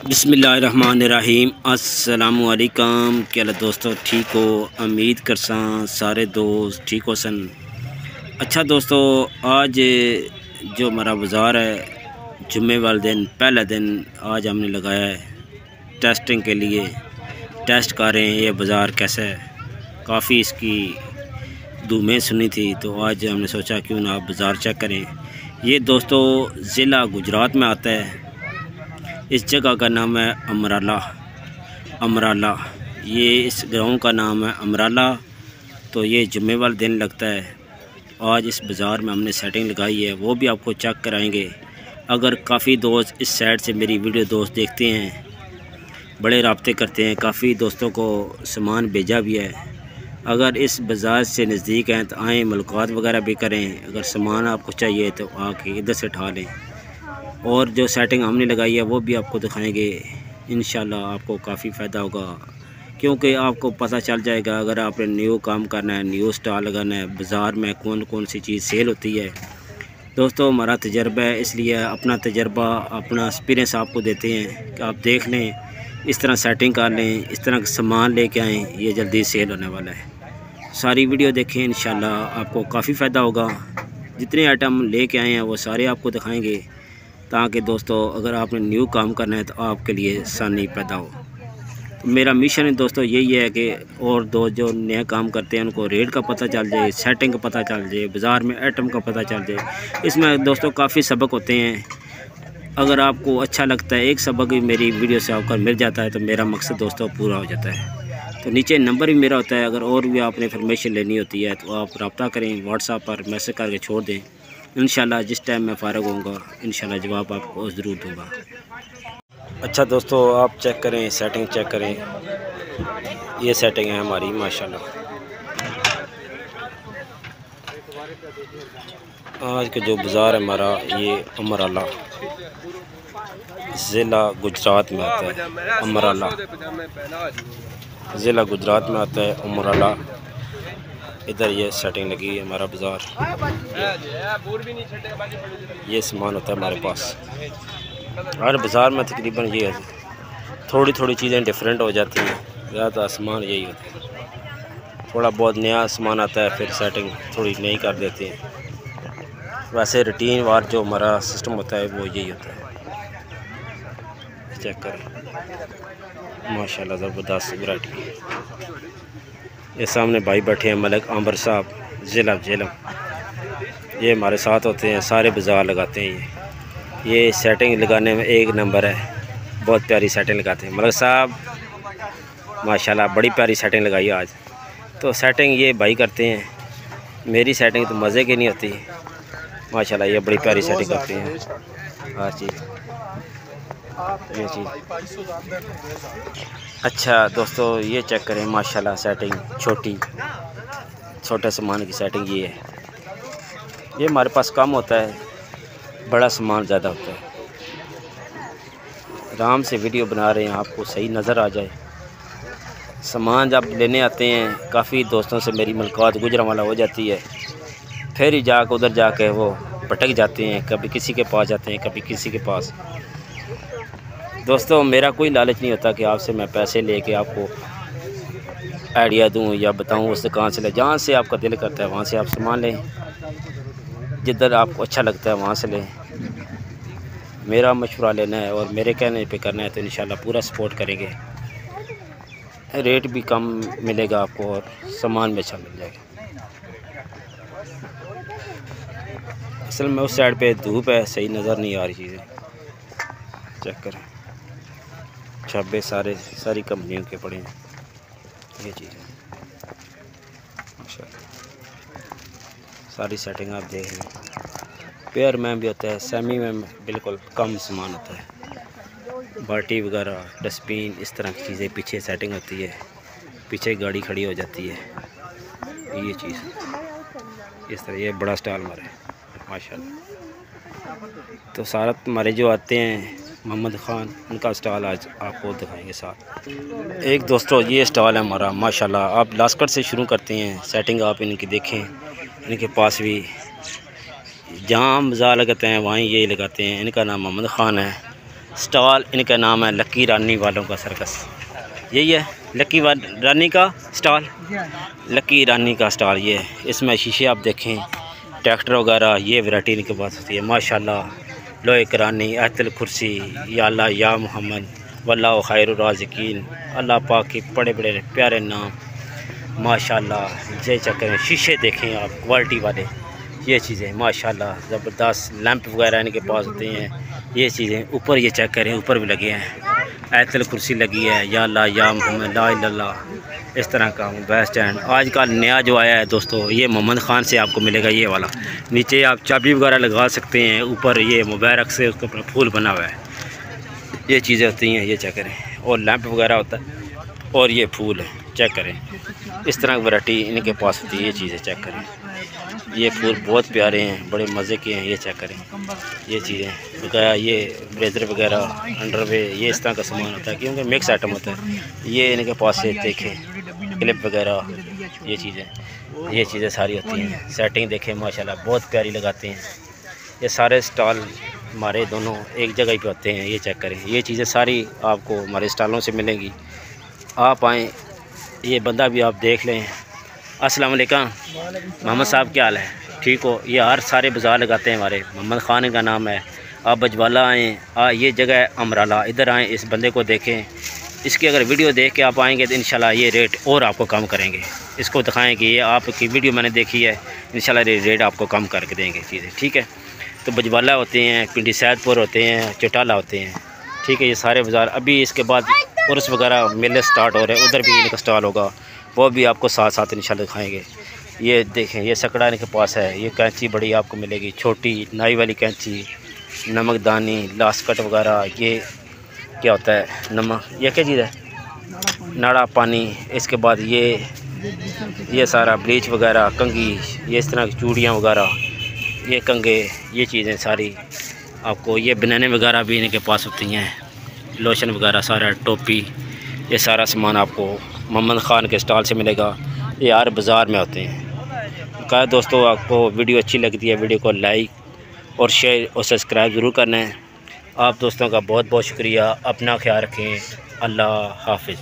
बिस्मिल्लाहिर्रहमानिर्रहीम। अस्सलामुअलैकुम। क्या दोस्तों ठीक हो? उम्मीद करसा सारे दोस्त ठीक हो सन। अच्छा दोस्तों, आज जो हमारा बाज़ार है, जुम्मे वाले दिन पहला दिन आज हमने लगाया है टेस्टिंग के लिए। टेस्ट कर रहे हैं ये बाज़ार कैसा है। काफ़ी इसकी धूमें सुनी थी, तो आज हमने सोचा क्यों ना आप बाज़ार चेक करें। ये दोस्तों ज़िला गुजरात में आता है। इस जगह का नाम है अमराला। ये इस गांव का नाम है अमराला। तो ये जुम्मे वाले दिन लगता है। आज इस बाज़ार में हमने सेटिंग लगाई है, वो भी आपको चेक कराएंगे। अगर काफ़ी दोस्त इस साइड से मेरी वीडियो दोस्त देखते हैं, बड़े राब्ते करते हैं, काफ़ी दोस्तों को सामान भेजा भी है। अगर इस बाज़ार से नज़दीक हैं तो आएँ, मुलाकात वगैरह भी करें। अगर सामान आपको चाहिए तो आके इधर से उठा लें। और जो सेटिंग हमने लगाई है वो भी आपको दिखाएंगे। इंशाल्लाह आपको काफ़ी फ़ायदा होगा, क्योंकि आपको पता चल जाएगा अगर आपने न्यू काम करना है, न्यू स्टॉल लगाना है, बाज़ार में कौन कौन सी चीज़ सेल होती है। दोस्तों हमारा तजर्बा है, इसलिए अपना तजर्बा अपना एक्सपीरियंस आपको देते हैं कि आप देख लें, इस तरह सेटिंग कर लें, इस तरह का सामान लेके आएँ। ये जल्दी सेल होने वाला है। सारी वीडियो देखें, इंशाल्लाह आपको काफ़ी फ़ायदा होगा। जितने आइटम लेके आए हैं वो सारे आपको दिखाएँगे, ताकि दोस्तों अगर आपने न्यू काम करना है तो आपके लिए आसानी पैदा हो। तो मेरा मिशन है दोस्तों यही है कि और दो जो नया काम करते हैं उनको रेट का पता चल जाए, सेटिंग का पता चल जाए, बाज़ार में आइटम का पता चल जाए। इसमें दोस्तों काफ़ी सबक होते हैं। अगर आपको अच्छा लगता है, एक सबक भी मेरी वीडियो से आपको मिल जाता है, तो मेरा मकसद दोस्तों पूरा हो जाता है। तो नीचे नंबर भी मेरा होता है। अगर और भी आपने इन्फॉर्मेशन लेनी होती है तो आप रब्ता करें, व्हाट्सएप पर मैसेज करके छोड़ दें। इंशाल्लाह जिस टाइम मैं फ़ारग होऊंगा इंशाल्लाह जवाब आपको ज़रूर दूंगा। अच्छा दोस्तों, आप चेक करें, सेटिंग चेक करें। ये सेटिंग है हमारी माशाल्लाह। आज का जो बाज़ार है हमारा, ये अमराला ज़िला गुजरात में आता है। अमराला ज़िला गुजरात में आता है अमराला। इधर ये सेटिंग लगी है हमारा बाज़ार। ये सामान होता है हमारे पास। हर बाज़ार में तकरीबन ये है, थोड़ी थोड़ी चीज़ें डिफरेंट हो जाती हैं, ज़्यादा सामान यही होता है। थोड़ा बहुत नया सामान आता है, फिर सेटिंग थोड़ी नई कर देते हैं। वैसे रूटीन वार जो हमारा सिस्टम होता है वो यही होता है। चेक करें माशाल्लाह, ज़बरदस्त वैरायटी। ये सामने भाई बैठे हैं, मलिक आंबर साहब, ज़िला झेलम। ये हमारे साथ होते हैं, सारे बाज़ार लगाते हैं। ये सेटिंग लगाने में एक नंबर है, बहुत प्यारी सेटिंग लगाते हैं मलिक साहब। माशाल्लाह बड़ी प्यारी सेटिंग लगाई आज। तो सेटिंग ये भाई करते हैं, मेरी सेटिंग तो मज़े की नहीं होती। माशाल्लाह ये बड़ी प्यारी सेटिंग करते हैं हर चीज़। ये चीज़ अच्छा दोस्तों, ये चेक करें माशाल्लाह सेटिंग। छोटे सामान की सेटिंग ये है। ये हमारे पास कम होता है, बड़ा सामान ज़्यादा होता है। आराम से वीडियो बना रहे हैं, आपको सही नज़र आ जाए। सामान जब लेने आते हैं, काफ़ी दोस्तों से मेरी मुलाकात गुजरांवाला हो जाती है, फिर ही जाकर उधर जाके वो भटक जाते हैं। कभी किसी के पास जाते हैं, कभी किसी के पास। दोस्तों मेरा कोई लालच नहीं होता कि आपसे मैं पैसे लेके आपको आइडिया दूं या बताऊं उस दुकान से ले। जहाँ से आपका दिल करता है वहाँ से आप सामान लें, जिधर आपको अच्छा लगता है वहाँ से लें। मेरा मशवरा लेना है और मेरे कहने पे करना है तो इंशाल्लाह पूरा सपोर्ट करेंगे। रेट भी कम मिलेगा आपको और सामान भी अच्छा मिल जाएगा। असल में उस साइड पे धूप है, सही नज़र नहीं आ रही चीज़ें। चेक करें, छब्बे सारी कंपनियों के पड़े हैं। ये चीज़ है माशाल्लाह, सारी सेटिंग आप देख लें। पेयर में भी होता है, सेमी में बिल्कुल कम सामान होता है। बाल्टी वगैरह, डस्टबिन, इस तरह की चीज़ें पीछे सेटिंग होती है, पीछे गाड़ी खड़ी हो जाती है। ये चीज़ इस तरह, ये बड़ा स्टॉल हमारा है माशाल्लाह। तो सारा हमारे जो आते हैं मोहम्मद ख़ान, उनका स्टॉल आज आपको दिखाएंगे साथ। एक दोस्तों ये स्टॉल है हमारा माशाल्लाह। आप लास्कट से शुरू करते हैं, सेटिंग आप इनकी देखें। इनके पास भी जहाँ हम बाज़ार लगाते हैं वहीं ये लगाते हैं। इनका नाम मोहम्मद ख़ान है। स्टॉल इनका नाम है लकी रानी वालों का सर्कस। यही है लकी रानी का स्टॉल, लकी रानी का स्टॉल ये है। इसमें शीशे आप देखें, ट्रैक्टर वगैरह, ये वैरायटी इनके पास होती है माशाल्लाह। लोहे करानी, अहतल कुर्सी, या अल्लाह या मोहम्मद वल्लाहु खैरुर राज़िकीन, अल्लाह पाक के बड़े बड़े प्यारे नाम माशाल्लाह। ये चक्कर शीशे देखें आप क्वालिटी वाले, ये चीज़ें माशाल्लाह ज़बरदस्त। लैंप वगैरह इनके पास होते हैं, ये चीज़ें। ऊपर ये चेक करें, ऊपर भी लगे हैं, आयतल कुर्सी लगी है, या अल्लाह या मोहम्मद ला इलाहा इल्लल्लाह, इस तरह का बेस्ट स्टैंड। आजकल नया जो आया है दोस्तों, ये मोहम्मद ख़ान से आपको मिलेगा ये वाला। नीचे आप चाबी वगैरह लगा सकते हैं, ऊपर ये मुबारक से उसके ऊपर फूल बना हुआ है, ये चीज़ें होती हैं। ये चेक करें, और लैंप वगैरह होता है, और ये फूल है, चेक करें। इस तरह की वैरायटी इनके पास होती है, ये चीज़ें चेक करें। ये फूल बहुत प्यारे हैं, बड़े मज़े के हैं, ये चेक करें। ये चीज़ें बकाया, ये ब्लेज़र वगैरह, अंडरवे, ये इस तरह का सामान होता है क्योंकि मिक्स आइटम होता है। ये इनके पास से देखें क्लिप वगैरह, ये चीज़ें सारी होती हैं। सेटिंग देखें माशाल्लाह बहुत प्यारी लगाते हैं। ये सारे स्टॉल हमारे दोनों एक जगह ही पे होते हैं, ये चेक करें। ये चीज़ें सारी आपको हमारे स्टॉलों से मिलेंगी, आप आएँ। ये बंदा भी आप देख लें। अस्सलाम वालेकुम मोहम्मद साहब, क्या हाल है? ठीक हो? ये हर सारे बाज़ार लगाते हैं हमारे, मोहम्मद ख़ान का नाम है। आप बजवाला आएँ, ये जगह है अमराला, इधर आएँ, इस बंदे को देखें। इसकी अगर वीडियो देख के आप आएँगे तो इंशाल्लाह ये रेट और आपको कम करेंगे। इसको दिखाएँ कि ये आपकी वीडियो मैंने देखी है, इंशाल्लाह ये रेट आपको कम करके देंगे चीज़ें, ठीक है। तो बजवाला होते हैं, पिंडी सैदपुर होते हैं, चौटाला होते हैं, ठीक है। ये सारे बाज़ार अभी इसके बाद उर्स वगैरह मेले स्टार्ट हो रहे हैं, उधर भी इनका स्टॉल होगा, वो भी आपको साथ साथ इंशाल्लाह दिखाएंगे। ये देखें, ये सकड़ा इनके पास है। ये कैंची बड़ी आपको मिलेगी, छोटी नाई वाली कैंची, नमकदानी, लास्कट वगैरह। ये क्या होता है नमक, ये क्या चीज़ है, नाड़ा पानी। इसके बाद ये सारा ब्लीच वगैरह, कंघी, ये इस तरह की चूड़ियाँ वगैरह, ये कंघे, ये चीज़ें सारी आपको। ये बनाने वगैरह भी इनके पास होती हैं, लोशन वगैरह सारा, टोपी, ये सारा सामान आपको मोहम्मद ख़ान के स्टॉल से मिलेगा। ये हर बाज़ार में होते हैं। कहा दोस्तों, आपको वीडियो अच्छी लगती है, वीडियो को लाइक और शेयर और सब्सक्राइब ज़रूर करना है। आप दोस्तों का बहुत बहुत शुक्रिया। अपना ख्याल रखें। अल्लाह हाफ़िज़।